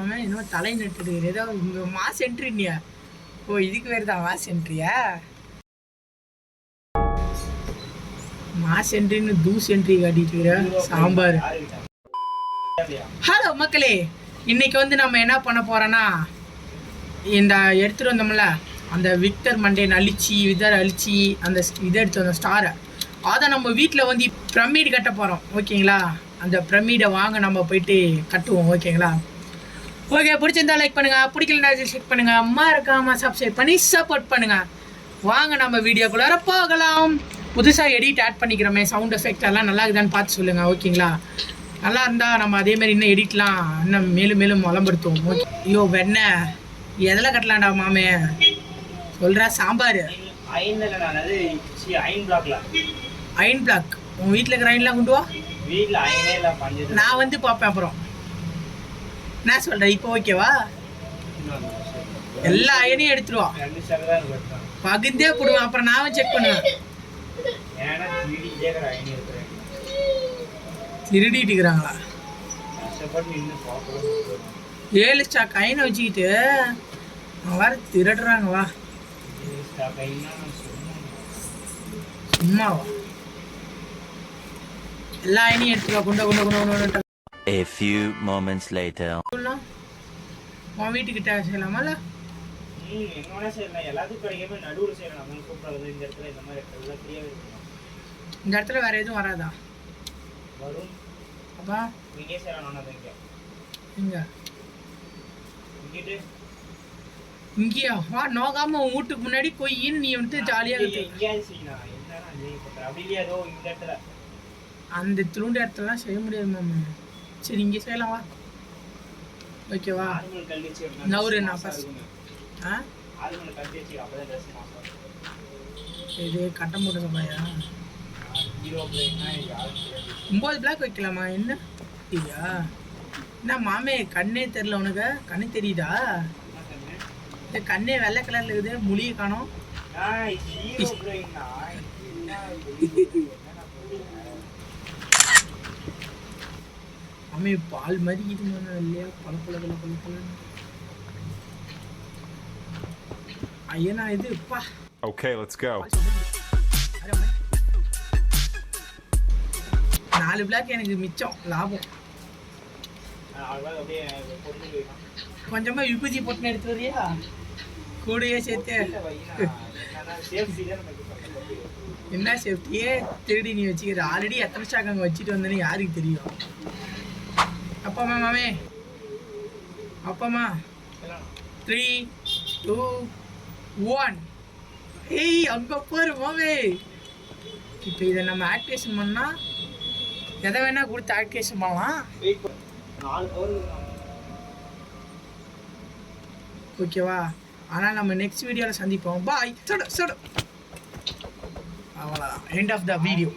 மாமே இன்னும் தலை நட்டுடு ஏதோ உங்கள் மாஸ் என்ட்ரினியா? ஓ இதுக்கு வேறு தான் மாஸ் என்ட்ரியா? மாஸ் என்ட்ரின்னு தூஸ் என்ட்ரி காட்டிட்டு இருக்கிற சாம்பார். ஹலோ மக்களே, இன்னைக்கு வந்து நம்ம என்ன பண்ண போகிறோன்னா, இந்த எடுத்துகிட்டு வந்தோம்ல அந்த விக்டர் மண்டேன் அழிச்சி அழிச்சி அந்த இதை எடுத்து வந்தோம் ஸ்டாரை, அதை நம்ம வீட்டில் வந்து பிரமிட் கட்ட போகிறோம். ஓகேங்களா? அந்த பிரமிடை வாங்க நம்ம போயிட்டு கட்டுவோம். ஓகேங்களா? ஓகே, பிடிச்சிருந்தா லைக் பண்ணுங்கள், பிடிக்கலன்னா செக் பண்ணுங்கள், அம்மா இருக்காமல் சப்ஸ்கிரைப் பண்ணி சப்போர்ட் பண்ணுங்கள். வாங்க நம்ம வீடியோக்குள்ளார போகலாம். புதுசாக எடிட் ஆட் பண்ணிக்கிறோமே, சவுண்ட் எஃபெக்ட் எல்லாம் நல்லா இருக்குதான்னு பார்த்து சொல்லுங்கள். ஓகேங்களா? நல்லா இருந்தால் நம்ம அதேமாதிரி இன்னும் எடிட்லாம் இன்னும் மேலும் மேலும் வளம்படுத்துவோம். ஓகே. ஐயோ வெண்ணெய் எதில் கட்டலாம்டா மாமே சொல்கிறா? Sambar iron block. உங்கள் வீட்டில் இருக்கிற அயன்லாம் கொண்டு வா. நான் வந்து பார்ப்பேன் அப்புறம். என்ன சொல்கிறேன் இப்போ? ஓகேவா? எல்லா அயனையும் எடுத்துருவா, பகுந்தே கொடுவேன், அப்புறம் நான் செக் பண்ணுவேன். திருடிட்டு இருக்கிறாங்களா? 7 ஸ்டாக் அயனை வச்சுக்கிட்டு வேற திருடுறாங்க. வா சும்மாவா? எல்லா அயனையும் எடுத்துக்கோ. கொண்டு A few moments later. உன் வீட்டுக்கிட்ட செய்யலாமால? இந்த இடத்துல வேற எதுவும் வராதா? அப்பா இங்கேயா? வா, நோகாம உன் வீட்டுக்கு முன்னாடி கொய்யின்னு நீ வந்து ஜாலியாக அந்த துளுண்டு இடத்துலலாம் செய்ய முடியாது மாமா. சரி இங்கே செய்யலாம் வா. ஓகேவா? நவுரு நான் ஃபர்ஸ்ட் இது கட்டம் போட்டு சொன்னாயா? 9 பிளாக் வைக்கலாமா? என்ன இல்லையா? என்ன மாமே கண்ணே தெரியல உனக்கு? கண்ணு தெரியுதா? இந்த கண்ணே வெள்ளை கலர்ல இருக்குது, முழிய காணோம். மாமே பால் மாதிரி இது இல்லையா? பல ஐயனா இது பா. Okay, let's go. 4 பிளாக் எனக்கு மிச்சம் லாபம். கொஞ்சமா விபூதி போட்டு எடுத்து வரியா? கூடயே சேர்த்து என்ன சேஃப்டியே திருடி நீ வச்சுக்கிற? ஆல்ரெடி எத்தனை ஸ்டாக் அங்கே வச்சுட்டு வந்தேன்னு யாருக்கு தெரியும்? அப்பாமா மாமே, அப்பாமா 3 2 1. ஏய் அங்கே போரு மாமே. இப்போ இதை நம்ம ஆக்டிவேஷன் பண்ணால் எதை வேணா கொடுத்து ஆக்டிவேஷன் பண்ணலாம். ஓகேவா? ஆனால் நம்ம நெக்ஸ்ட் வீடியோவில் சந்திப்போம். பாய். அவ்வளோதான், எண்ட் ஆஃப் த வீடியோ.